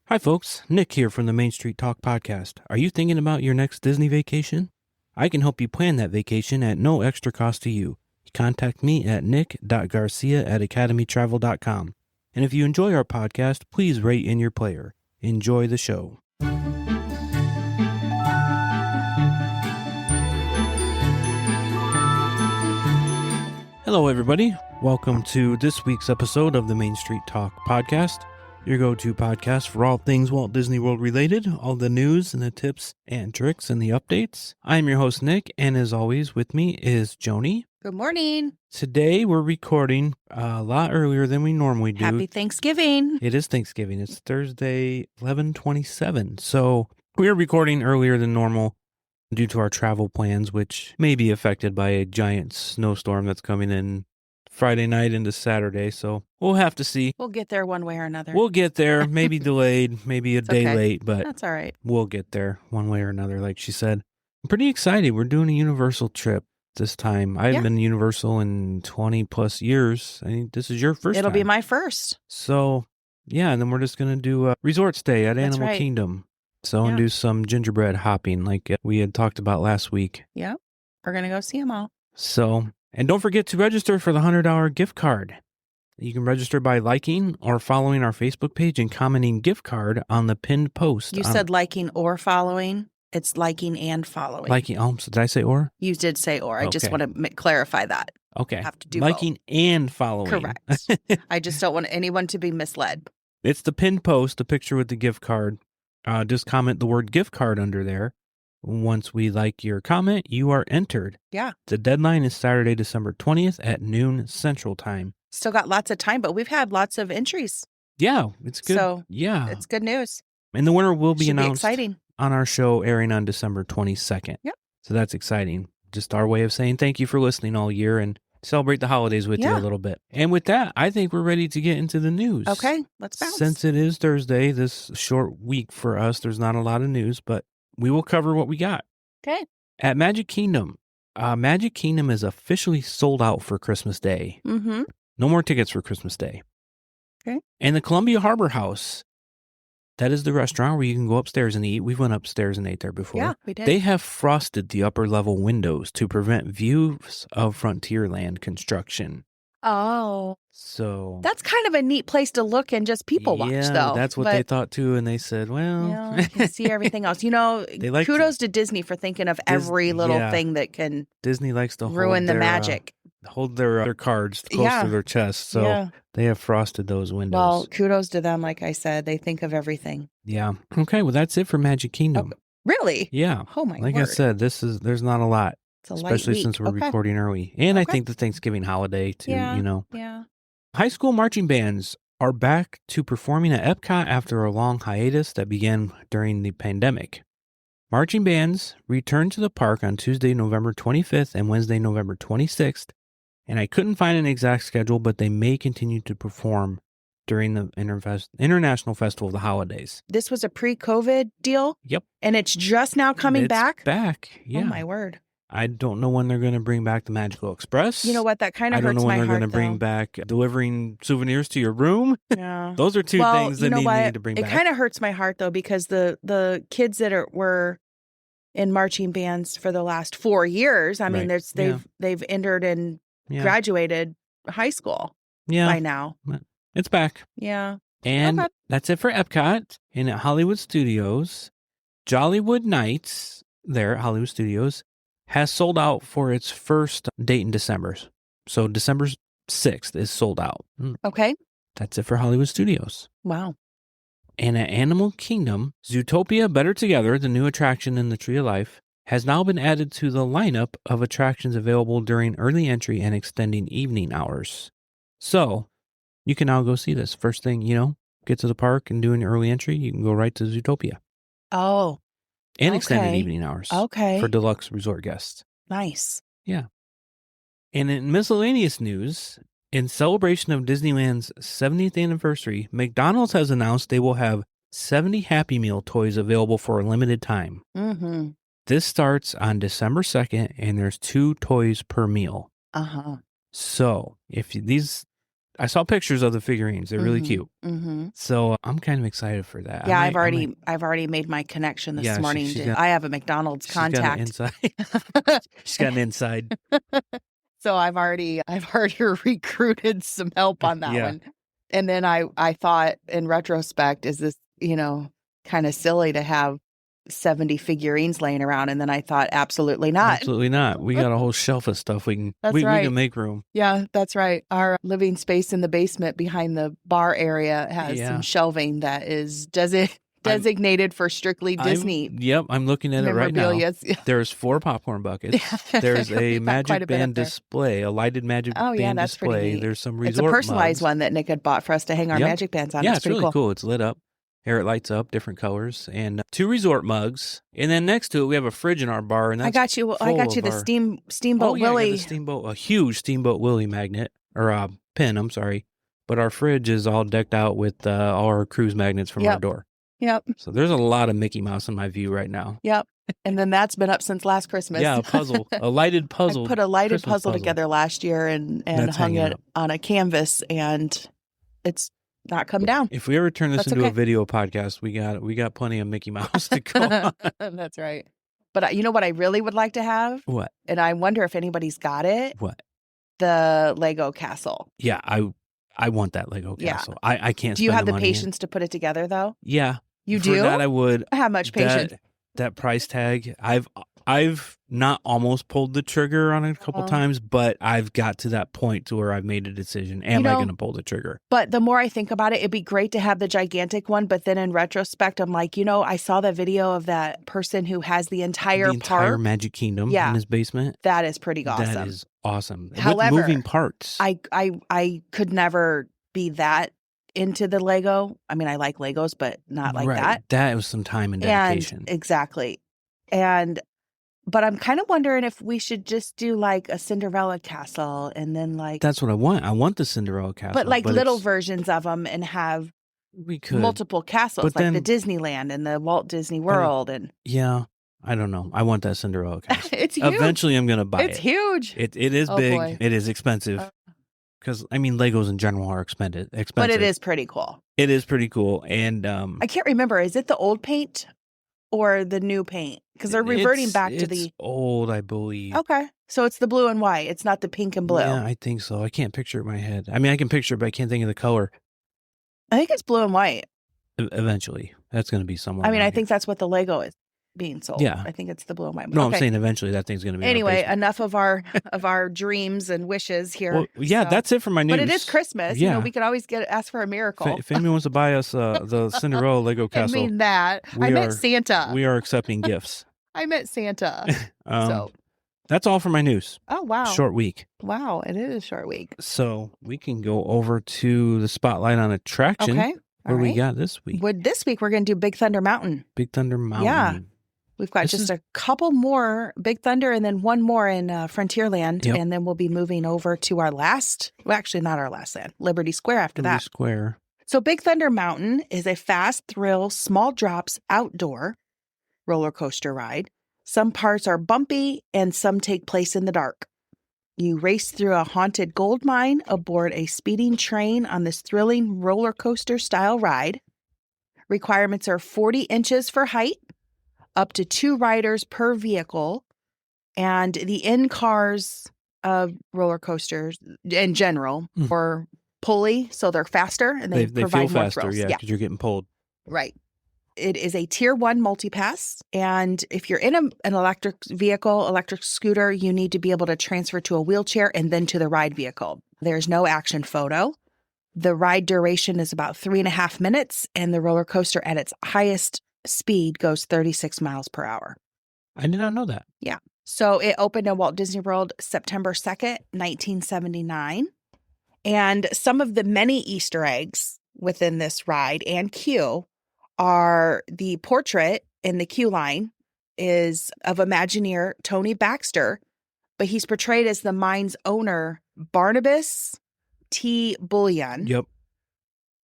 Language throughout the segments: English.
Hi, folks. Nick here from the Main Street Talk podcast. Are you thinking about your next Disney vacation? I can help you plan that vacation at no extra cost to you. Contact me at nick.garcia@academytravel.com. And if you enjoy our podcast, please rate in your player. Enjoy the show. Hello, everybody. Welcome to this week's episode of the Main Street Talk podcast, your go-to podcast for all things Walt Disney World related, all the news and the tips and tricks and the updates. I'm your host, Nick, and as always, with me is Joni. Good morning. Today, we're recording a lot earlier than we normally do. Happy Thanksgiving. It is Thanksgiving. It's Thursday, 11/27. So we are recording earlier than normal due to our travel plans, which may be affected by a giant snowstorm that's coming in Friday night into Saturday. So we'll have to see. We'll get there one way or another. We'll get there. Maybe delayed, maybe a day late, but that's all right. We'll get there one way or another, like she said. I'm pretty excited. We're doing a Universal trip this time. I haven't been to Universal in 20 plus years. I think this is your first It'll time. be my first. So, yeah, and then we're just going to do a resort stay at That's Animal right. Kingdom. So, and do some gingerbread hopping like we had talked about last week. Yeah, we're going to go see them all. So, and don't forget to register for the $100 gift card. You can register by liking or following our Facebook page and commenting gift card on the pinned post. You said liking or following. It's liking and following. Liking. Oh, so did I say or? You did say or. I just Okay. want to clarify that. Okay. Have to do liking and following. Correct. I just don't want anyone to be misled. It's the pinned post, the picture with the gift card. Just comment the word gift card under there. Once we like your comment, you are entered. Yeah. The deadline is Saturday, December 20th at noon Central Time. Still got lots of time, but we've had lots of entries. Yeah, it's good. So yeah, it's good news. And the winner will be Should announced be exciting. on our show airing on December 22nd. Yep. So that's exciting. Just our way of saying thank you for listening all year and celebrate the holidays with you a little bit. And with that, I think we're ready to get into the news. Okay, let's bounce. Since it is Thursday, this short week for us, there's not a lot of news, but we will cover what we got. Okay. At Magic Kingdom is officially sold out for Christmas Day. Mm-hmm. No more tickets for Christmas Day. Okay. And the Columbia Harbor House, that is the restaurant where you can go upstairs and eat. We went upstairs and ate there before. Yeah, we did. They have frosted the upper level windows to prevent views of Frontierland construction. Oh. So That's kind of a neat place to look and just people watch, though. That's what they thought too. And they said, well, you can see everything else. You know, kudos to Disney for thinking of every little thing that can Disney likes to ruin the magic. Hold their cards close to their chest. So they have frosted those windows. Well, kudos to them. Like I said, they think of everything. Yeah. Okay. Well, that's it for Magic Kingdom. Oh, really? Yeah. Oh, my Like word. I said, there's not a lot. It's a light especially week. since we're recording early. And I think the Thanksgiving holiday too, Yeah. High school marching bands are back to performing at Epcot after a long hiatus that began during the pandemic. Marching bands returned to the park on Tuesday, November 25th and Wednesday, November 26th. And I couldn't find an exact schedule, but they may continue to perform during the International Festival of the Holidays. This was a pre-COVID deal? Yep. And it's just now coming back? Back, yeah. Oh, my word. I don't know when they're going to bring back the Magical Express. You know what? That kind of hurts my heart, I don't know when they're going to bring though. back delivering souvenirs to your room. Yeah. Those are two things that need to bring back. It kind of hurts my heart, though, because the kids that were in marching bands for the last 4 years, I mean, they've entered and graduated high school by now. It's back. Yeah. And that's it for Epcot. And at Hollywood Studios, Jollywood Nights there at Hollywood Studios has sold out for its first date in December. So December 6th is sold out. Okay. That's it for Hollywood Studios. Wow. And at Animal Kingdom, Zootopia Better Together, the new attraction in the Tree of Life, has now been added to the lineup of attractions available during early entry and extending evening hours. So you can now go see this. First thing, get to the park and do an early entry, you can go right to Zootopia. Oh. And extended evening hours. Okay. For deluxe resort guests. Nice. Yeah. And in miscellaneous news, in celebration of Disneyland's 70th anniversary, McDonald's has announced they will have 70 Happy Meal toys available for a limited time. Mm-hmm. This starts on December 2nd, and there's 2 toys per meal. Uh-huh. So if these I saw pictures of the figurines. They're really cute. Mm-hmm. So I'm kind of excited for that. Yeah, I've already made my connection this morning. I have a McDonald's contact. She's got an inside. She's got an inside. So I've already recruited some help on that one. And then I thought in retrospect, is this, kind of silly to have 70 figurines laying around? And then I thought, absolutely not. Absolutely not. We got a whole shelf of stuff we can make room. Yeah, that's right. Our living space in the basement behind the bar area has some shelving that is designated for strictly Disney. I'm looking at it right now. There's 4 popcorn buckets. There's a Magic Band display, a lighted Magic Band that's display. Pretty neat. There's some resort It's a personalized mugs. one that Nick had bought for us to hang our Magic Bands on. Yeah, it's really cool. It's lit up. Hair, it lights up, different colors, and 2 resort mugs. And then next to it, we have a fridge in our bar. And that's I got you the Steamboat Willie. A huge Steamboat Willie magnet, or pin, I'm sorry. But our fridge is all decked out with all our cruise magnets from our door. Yep. So there's a lot of Mickey Mouse in my view right now. Yep. And then that's been up since last Christmas. Yeah, a lighted puzzle. I put a lighted puzzle together last year and hung it on a canvas, and it's not come down. If we ever turn this into a video podcast, we got plenty of Mickey Mouse to go on. That's right. But you know what I really would like to have? What? And I wonder if anybody's got it. What? The Lego castle. Yeah, I want that Lego castle. I can't. Do you have the patience to put it together though? Yeah. You do? For that I would. I have much patience. That price tag, I've not almost pulled the trigger on it a couple times, but I've got to that point to where I've made a decision. Am I going to pull the trigger? But the more I think about it, it'd be great to have the gigantic one. But then in retrospect, I'm like, I saw the video of that person who has the entire Magic Kingdom in his basement. That is pretty awesome. That is awesome. However, with moving parts. I could never be that into the Lego. I mean, I like Legos, but not like that. That was some time and dedication. Exactly. But I'm kind of wondering if we should just do like a Cinderella castle and then like... That's what I want. I want the Cinderella castle. But like little versions of them and have multiple castles, like the Disneyland and the Walt Disney World. Yeah. I don't know. I want that Cinderella castle. It's huge. Eventually I'm going to buy it. It's huge. It is big. Boy. It is expensive. Because, Legos in general are expensive. But it is pretty cool. It is pretty cool. And I can't remember. Is it the old paint or the new paint? Because they're reverting back to the... It's old, I believe. Okay. So it's the blue and white. It's not the pink and blue. Yeah, I think so. I can't picture it in my head. I can picture it, but I can't think of the color. I think it's blue and white. Eventually. That's going to be somewhere. I think that's what the Lego is being sold. Yeah. I think it's the blue and white. No, I'm saying eventually that thing's going to be. Anyway, enough of our dreams and wishes here. Well, yeah, that's it for my news. But it is Christmas. Yeah. We could always ask for a miracle. If anyone wants to buy us the Cinderella Lego castle. I mean that. I meant Santa. We are accepting gifts. I meant Santa. That's all for my news. Oh, wow. Short week. Wow, it is a short week. So we can go over to the Spotlight on Attraction. Okay. Where we got this week. This week we're going to do Big Thunder Mountain. Big Thunder Mountain. Yeah. We've got a couple more Big Thunder and then one more in Frontierland. Yep. And then we'll be moving over to our last, actually not our last land, Liberty Square after that. Liberty Square. So Big Thunder Mountain is a fast thrill, small drops outdoor roller coaster ride. Some parts are bumpy and some take place in the dark. You race through a haunted gold mine aboard a speeding train on this thrilling roller coaster style ride. Requirements are 40 inches for height, up to 2 riders per vehicle, and the in-cars of roller coasters in general are pulley, so they're faster and they provide feel more faster, thrills. Yeah, because you're getting pulled. Right. It is a Tier 1 multipass, and if you're in an electric vehicle, electric scooter, you need to be able to transfer to a wheelchair and then to the ride vehicle. There's no action photo. The ride duration is about 3.5 minutes, and the roller coaster at its highest speed goes 36 miles per hour. I did not know that. Yeah. So it opened in Walt Disney World September 2nd, 1979. And some of the many Easter eggs within this ride and queue are the portrait in the queue line is of Imagineer Tony Baxter, but he's portrayed as the mine's owner, Barnabas T. Bullion. Yep.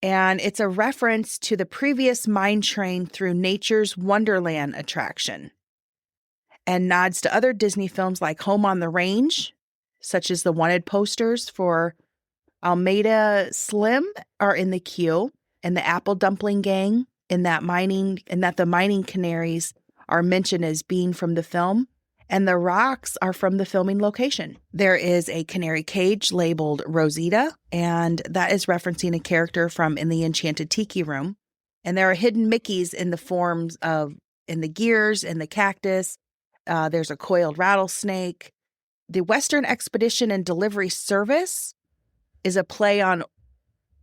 And it's a reference to the previous mine train through Nature's Wonderland attraction and nods to other Disney films like Home on the Range, such as the wanted posters for Almeida Slim are in the queue, and the Apple Dumpling Gang in that the mining canaries are mentioned as being from the film, and the rocks are from the filming location. There is a canary cage labeled Rosita, and that is referencing a character from In the Enchanted Tiki Room. And there are hidden Mickeys in the forms of, in the gears, in the cactus. There's a coiled rattlesnake. The Western Expedition and Delivery Service is a play on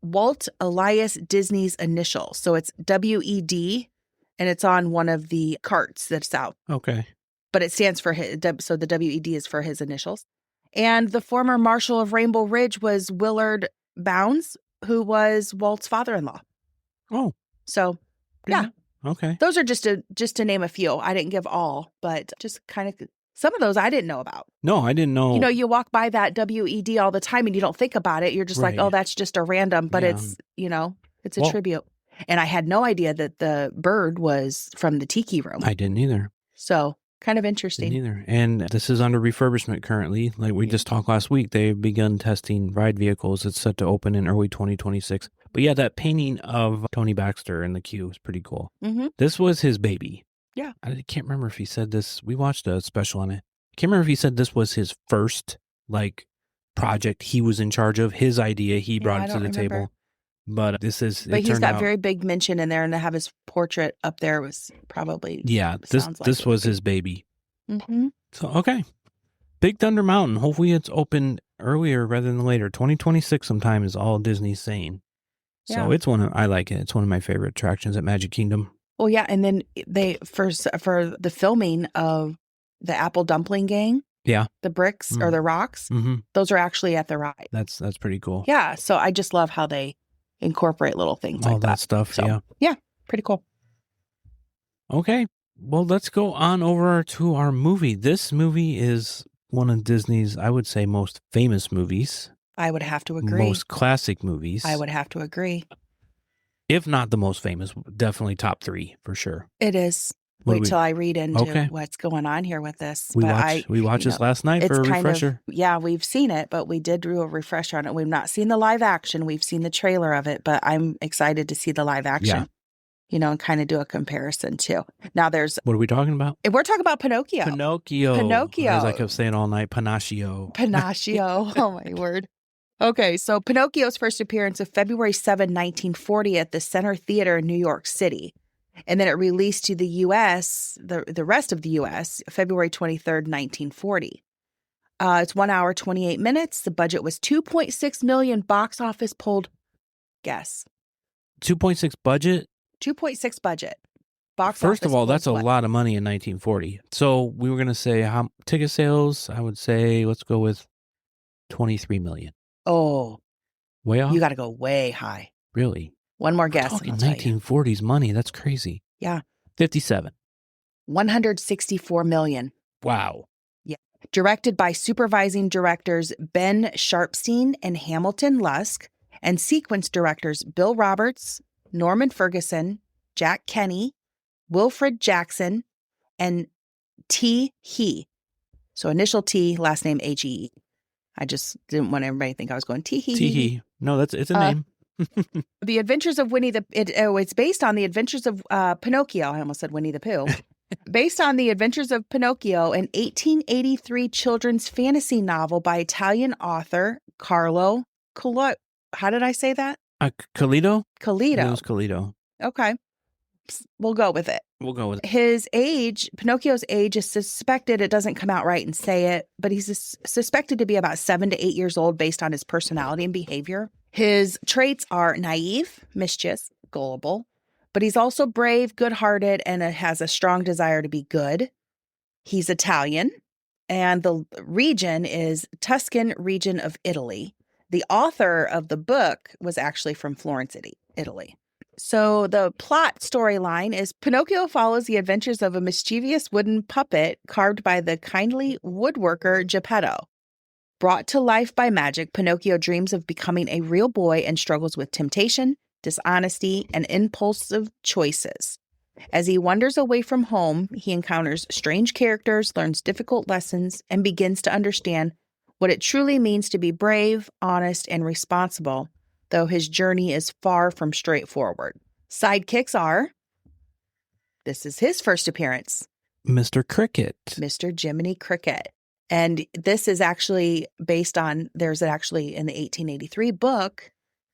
Walt Elias Disney's initials. So it's WED, and it's on one of the carts that's out. Okay. But it stands for his, so the WED is for his initials. And the former Marshal of Rainbow Ridge was Willard Bounds, who was Walt's father-in-law. Oh. So, yeah. Okay. Those are just to name a few. I didn't give all, but just kind of some of those I didn't know about. No, I didn't know. You walk by that WED all the time and you don't think about it. You're just like, oh, that's just a random, but it's, it's a tribute. And I had no idea that the bird was from the Tiki Room. I didn't either. So kind of interesting. Didn't either. And this is under refurbishment currently. Like we just talked last week, they've begun testing ride vehicles. It's set to open in early 2026. But yeah, that painting of Tony Baxter in the queue is pretty cool. Mm-hmm. This was his baby. Yeah. I can't remember if he said this. We watched a special on it. I can't remember if he said this was his first project he was in charge of. His idea, he brought it to the table. But this is. But he's got very big mention in there, and to have his portrait up there was probably. Yeah, this was his baby. Mm-hmm. So okay, Big Thunder Mountain. Hopefully, it's open earlier rather than later. 2026 sometime is all Disney's saying. So it's I like it. It's one of my favorite attractions at Magic Kingdom. Well, yeah, and then they for the filming of the Apple Dumpling Gang. Yeah. The bricks or the rocks. Mm-hmm. Those are actually at the ride. That's pretty cool. Yeah. So I just love how they incorporate little things all like that. All that stuff. So, yeah. Pretty cool. Okay. Well, let's go on over to our movie. This movie is one of Disney's, I would say, most famous movies. I would have to agree. Most classic movies. I would have to agree. If not the most famous, definitely top 3 for sure. It is. Wait till I read into what's going on here with this. We watched this last night for a refresher. We've seen it, but we did do a refresher on it. We've not seen the live action. We've seen the trailer of it, but I'm excited to see the live action. Yeah. And kind of do a comparison too. Now What are we talking about? We're talking about Pinocchio. As I kept saying all night, Pinocchio. Oh my word. Okay, so Pinocchio's first appearance of February 7, 1940 at the Center Theater in New York City. And then it released to the U.S., the rest of the U.S., February 23rd, 1940. It's 1 hour, 28 minutes. The budget was $2.6 million. Box office pulled, guess. 2.6 budget? 2.6 budget. Box First office of all, that's a what? lot of money in 1940. So we were going to say how ticket sales, I would say, let's go with 23 million. Oh. Way off? You got to go way high. Really? One more guess. Talking 1940s money. That's crazy. Yeah. 57. 164 million. Wow. Yeah. Directed by supervising directors Ben Sharpstein and Hamilton Lusk, and sequence directors Bill Roberts, Norman Ferguson, Jack Kenny, Wilfred Jackson, and T. He. So initial T, last name H-E. I just didn't want everybody to think I was going T-He. T-He. No, it's a name. The Adventures of Winnie it's based on the Adventures of Pinocchio. I almost said Winnie the Pooh. Based on the Adventures of Pinocchio, an 1883 children's fantasy novel by Italian author Carlo Collodi. How did I say that? Colito? Colito. It was Colito. Okay. We'll go with it. We'll go with it. His age, Pinocchio's age is suspected, it doesn't come out right and say it, but he's suspected to be about 7 to 8 years old based on his personality and behavior. His traits are naive, mischievous, gullible, but he's also brave, good-hearted, and has a strong desire to be good. He's Italian, and the region is Tuscan region of Italy. The author of the book was actually from Florence, Italy. So the plot storyline is Pinocchio follows the adventures of a mischievous wooden puppet carved by the kindly woodworker Geppetto. Brought to life by magic, Pinocchio dreams of becoming a real boy and struggles with temptation, dishonesty, and impulsive choices. As he wanders away from home, he encounters strange characters, learns difficult lessons, and begins to understand what it truly means to be brave, honest, and responsible, though his journey is far from straightforward. Sidekicks are, this is his first appearance, Mr. Cricket. Mr. Jiminy Cricket. And this is actually based on, there's actually in the 1883 book,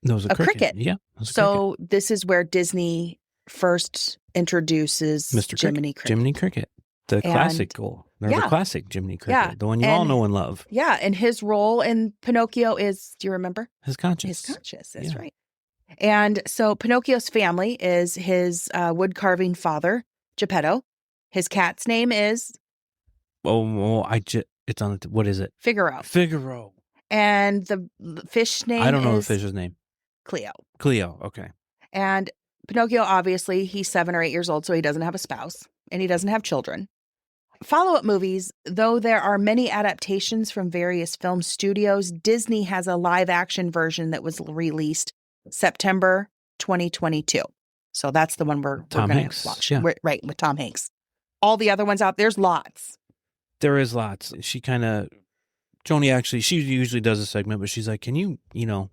a cricket. Yeah. So this is where Disney first introduces Mr. Jiminy Cricket. Jiminy Cricket. The classical, the classic Jiminy Cricket, the one you all know and love. Yeah, and his role in Pinocchio is, do you remember? His conscience. That's right. And so Pinocchio's family is his wood-carving father, Geppetto. His cat's name is? It's on the, what is it? Figaro. And the fish name I don't know the fish's name. Cleo, okay. And Pinocchio, obviously, he's 7 or 8 years old, so he doesn't have a spouse, and he doesn't have children. Follow-up movies, though there are many adaptations from various film studios, Disney has a live-action version that was released September 2022. So that's the one we're going to watch. Yeah. Right, with Tom Hanks. All the other ones out, there's lots. There is lots. Joni actually, she usually does a segment, but she's like, can you,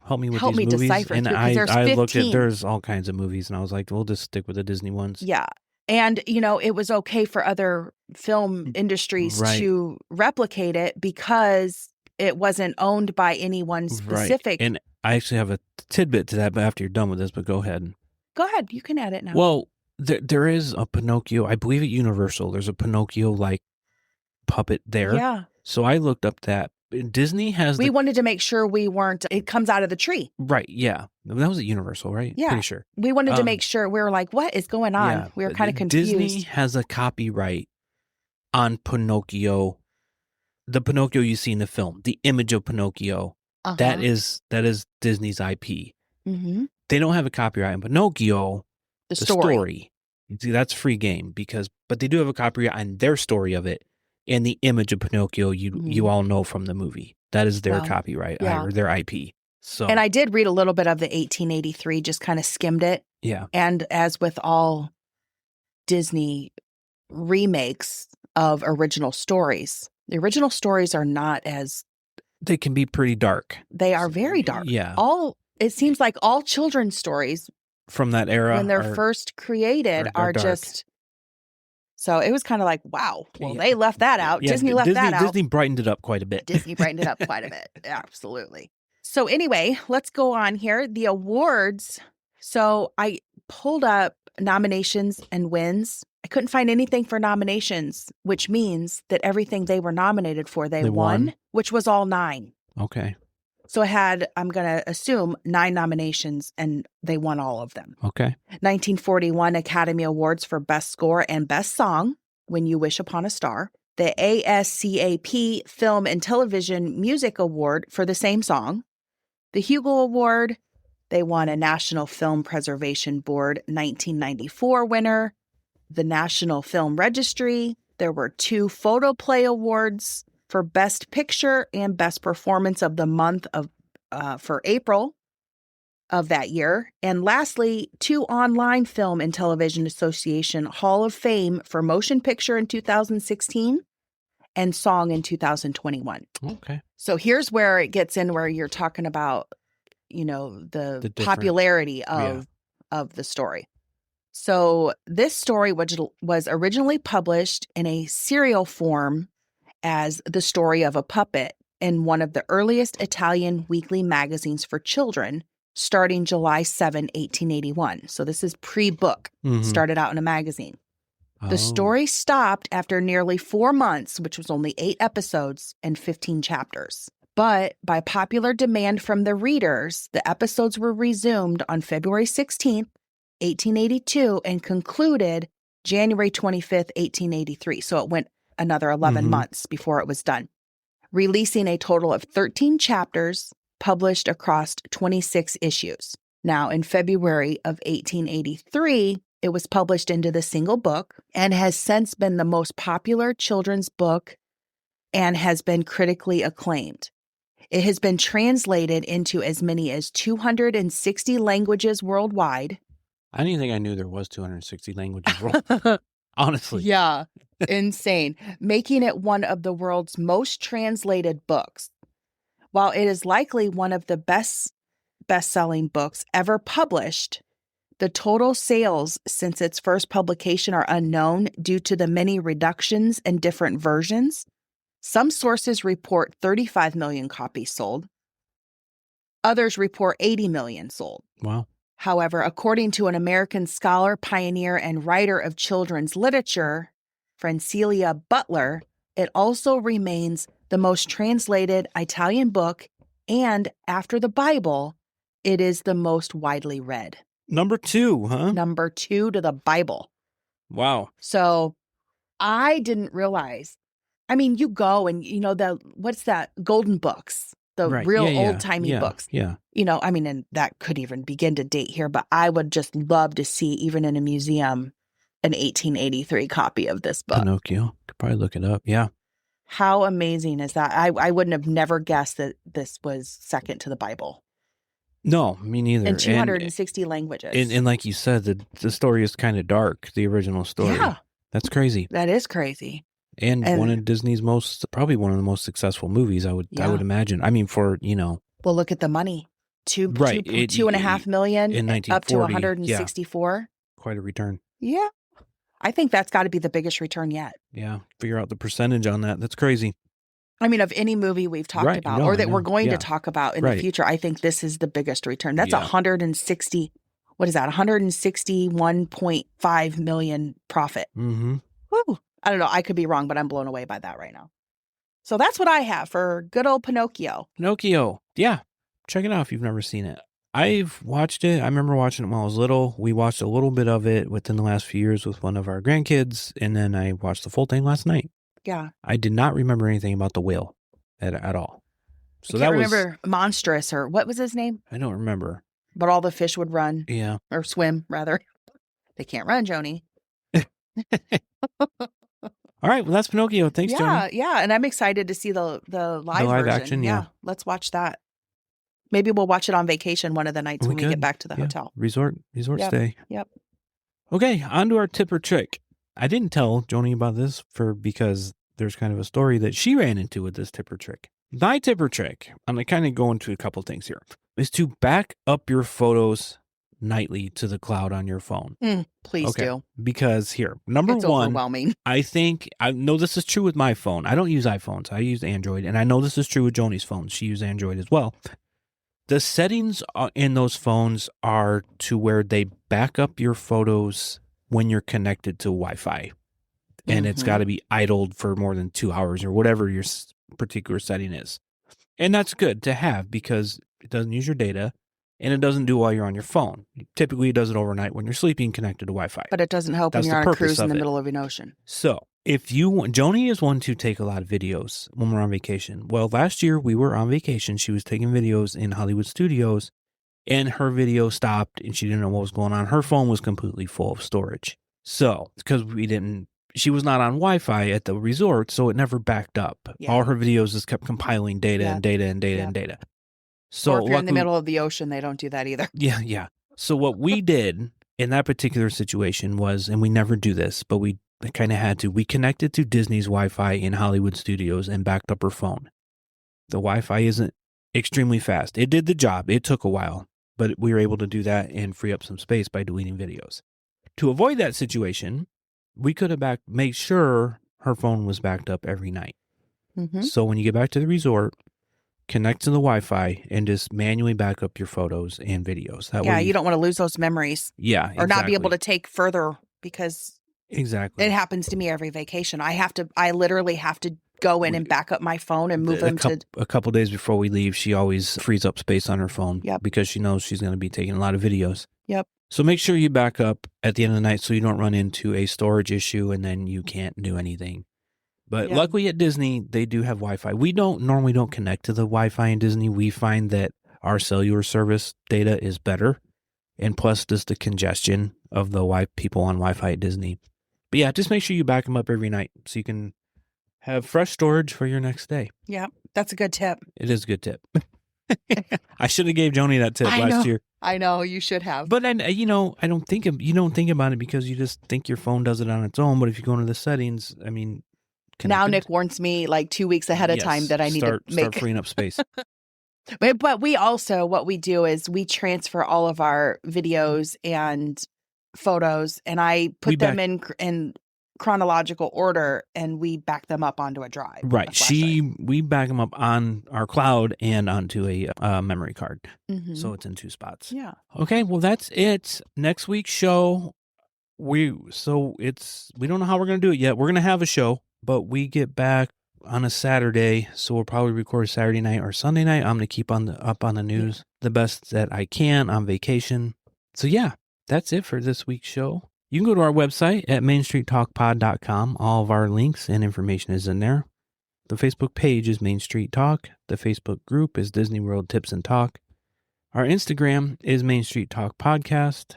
help me with these movies? Decipher and through, I looked at, there's all kinds of movies, and I was like, we'll just stick with the Disney ones. Yeah. And, it was okay for other film industries to replicate it because it wasn't owned by anyone specific. Right. And I actually have a tidbit to that, but after you're done with this, but go ahead. Go ahead. You can add it now. Well, there is a Pinocchio, I believe at Universal, there's a Pinocchio-like puppet there. Yeah. So I looked up that. Disney has... We wanted to make sure it comes out of the tree. Right, yeah. That was at Universal, right? Yeah. Pretty sure. We wanted to make sure. We were like, what is going on? Yeah, we were kind of confused. Disney has a copyright on Pinocchio, the Pinocchio you see in the film, the image of Pinocchio. Uh-huh. That is Disney's IP. Mm-hmm. They don't have a copyright on Pinocchio, the story. See, that's free game but they do have a copyright on their story of it. And the image of Pinocchio, you all know from the movie. That is their copyright or their IP. So, and I did read a little bit of the 1883, just kind of skimmed it. Yeah. And as with all Disney remakes of original stories, the original stories are not as... They can be pretty dark. They are very dark. Yeah. It seems like all children's stories from that era, when they're first created, are just... So it was kind of like, wow, well, they left that out. Yeah, Disney left that out. Disney brightened it up quite a bit. Disney brightened it up quite a bit. Absolutely. So anyway, let's go on here. The awards. So I pulled up nominations and wins. I couldn't find anything for nominations, which means that everything they were nominated for, they won, which was all 9. Okay. So I had, I'm going to assume, 9 nominations, and they won all of them. Okay. 1941 Academy Awards for Best Score and Best Song, When You Wish Upon a Star. The ASCAP Film and Television Music Award for the same song. The Hugo Award, they won a National Film Preservation Board 1994 winner. The National Film Registry, there were 2 Photoplay Awards for Best Picture and Best Performance of the Month of for April of that year. And lastly, 2 Online Film and Television Association Hall of Fame for Motion Picture in 2016 and Song in 2021. Okay. So here's where it gets in where you're talking about, the popularity of the story. So this story was originally published in a serial form as The Story of a Puppet in one of the earliest Italian weekly magazines for children, starting July 7, 1881. So this is pre-book, started out in a magazine. The story stopped after nearly 4 months, which was only 8 episodes and 15 chapters. But by popular demand from the readers, the episodes were resumed on February 16th, 1882, and concluded January 25th, 1883. So it went another 11 months before it was done, releasing a total of 13 chapters published across 26 issues. Now, in February of 1883, it was published into the single book and has since been the most popular children's book and has been critically acclaimed. It has been translated into as many as 260 languages worldwide. I didn't think I knew there was 260 languages worldwide. Honestly. Yeah. Insane. Making it one of the world's most translated books. While it is likely one of the best-selling books ever published, the total sales since its first publication are unknown due to the many reductions and different versions. Some sources report 35 million copies sold. Others report 80 million sold. Wow. However, according to an American scholar, pioneer, and writer of children's literature, Francilia Butler, it also remains the most translated Italian book, and after the Bible, it is the most widely read. Number 2, huh? Number 2 to the Bible. Wow. So I didn't realize. I mean, you go and, what's that? Golden books, the real old-timey books. Yeah. And that could even begin to date here, but I would just love to see, even in a museum, an 1883 copy of this book. Pinocchio. Could probably look it up. Yeah. How amazing is that? I wouldn't have never guessed that this was second to the Bible. No, me neither. In 260 languages. And like you said, the story is kind of dark, the original story. Yeah. That's crazy. That is crazy. And one of Disney's probably one of the most successful movies, I would imagine. I mean, for, Well, look at the money. Two right. and a half million in 1940, up to 164. Yeah. Quite a return. Yeah. I think that's got to be the biggest return yet. Yeah. Figure out the percentage on that. That's crazy. I mean, of any movie we've talked about or that we're going to talk about in the future, I think this is the biggest return. That's 160. What is that? 161.5 million profit. Mm-hmm. Woo. I don't know. I could be wrong, but I'm blown away by that right now. So that's what I have for good old Pinocchio. Pinocchio. Yeah. Check it out if you've never seen it. I've watched it. I remember watching it when I was little. We watched a little bit of it within the last few years with one of our grandkids, and then I watched the full thing last night. Yeah. I did not remember anything about the whale at all. So I can't remember Monstrous, or what was his name? I don't remember. But all the fish would run. Yeah. Or swim, rather. They can't run, Joni. All right. Well, that's Pinocchio. Thanks, Joni. Yeah. And I'm excited to see the live version. Action, yeah. Let's watch that. Maybe we'll watch it on vacation one of the nights when we get back to the hotel. Resort stay. Yep. Okay, on to our tip or trick. I didn't tell Joni about this because there's kind of a story that she ran into with this tip or trick. My tip or trick, I'm going to kind of go into a couple things here, is to back up your photos nightly to the cloud on your phone. Please do. Because here, number it's one, overwhelming. I know this is true with my phone. I don't use iPhones. I use Android. And I know this is true with Joni's phone. She uses Android as well. The settings in those phones are to where they back up your photos when you're connected to Wi-Fi. And it's got to be idled for more than 2 hours or whatever your particular setting is. And that's good to have because it doesn't use your data and it doesn't do while you're on your phone. Typically, it does it overnight when you're sleeping connected to Wi-Fi. But it doesn't help when you're on a cruise in the middle of an ocean. So Joni is one to take a lot of videos when we're on vacation. Well, last year we were on vacation. She was taking videos in Hollywood studios and her video stopped and she didn't know what was going on. Her phone was completely full of storage. So because she was not on Wi-Fi at the resort, so it never backed up. Yeah. All her videos just kept compiling data and data and data and data. So or if you're in the middle of the ocean, they don't do that either. Yeah. So what we did in that particular situation was, and we never do this, but we kind of had to, we connected to Disney's Wi-Fi in Hollywood studios and backed up her phone. The Wi-Fi isn't extremely fast. It did the job. It took a while, but we were able to do that and free up some space by deleting videos. To avoid that situation, we could have made sure her phone was backed up every night. So when you get back to the resort, connect to the Wi-Fi and just manually back up your photos and videos. That way you don't want to lose those memories. Yeah, exactly. Or not be able to take further because exactly it happens to me every vacation. I literally have to go in and back up my phone and move them to... A couple days before we leave, she always frees up space on her phone because she knows she's going to be taking a lot of videos. Yep. So make sure you back up at the end of the night so you don't run into a storage issue and then you can't do anything. But luckily at Disney, they do have Wi-Fi. We normally don't connect to the Wi-Fi in Disney. We find that our cellular service data is better. And plus just the congestion of the people on Wi-Fi at Disney. But yeah, just make sure you back them up every night so you can have fresh storage for your next day. Yeah, that's a good tip. It is a good tip. I should have gave Joni that tip last year. I know, you should have. But you don't think about it because you just think your phone does it on its own. But if you go into the settings, I mean, now Nick warns me like 2 weeks ahead of time that I need to start freeing up space. But we also, what we do is we transfer all of our videos and photos, and I put them in chronological order, and we back them up onto a drive. Right. We back them up on our cloud and onto a memory card. Mm-hmm. So it's in 2 spots. Yeah. Okay. Well, that's it. Next week's show. We don't know how we're going to do it yet. We're going to have a show, but we get back on a Saturday, so we'll probably record Saturday night or Sunday night. I'm going to keep up on the news the best that I can on vacation. So yeah, that's it for this week's show. You can go to our website at mainstreettalkpod.com. All of our links and information is in there. The Facebook page is Main Street Talk. The Facebook group is Disney World Tips and Talk. Our Instagram is Main Street Talk Podcast.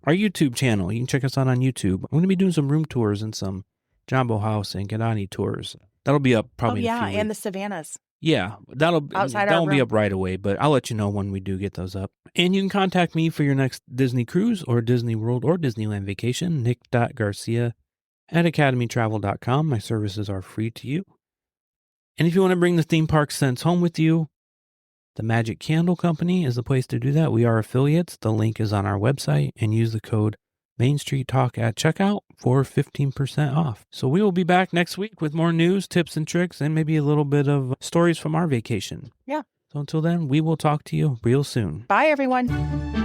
Our YouTube channel, you can check us out on YouTube. I'm going to be doing some room tours and some Jambo House and Gadani tours. That'll be up probably in a few weeks. And the Savannahs. Yeah, that won't be up right away, but I'll let you know when we do get those up. And you can contact me for your next Disney cruise or Disney World or Disneyland vacation, nick.garcia@academytravel.com. My services are free to you. And if you want to bring the theme park sense home with you, the Magic Candle Company is the place to do that. We are affiliates. The link is on our website, and use the code Main Street Talk at checkout for 15% off. So we will be back next week with more news, tips, and tricks, and maybe a little bit of stories from our vacation. Yeah. So until then, we will talk to you real soon. Bye, everyone.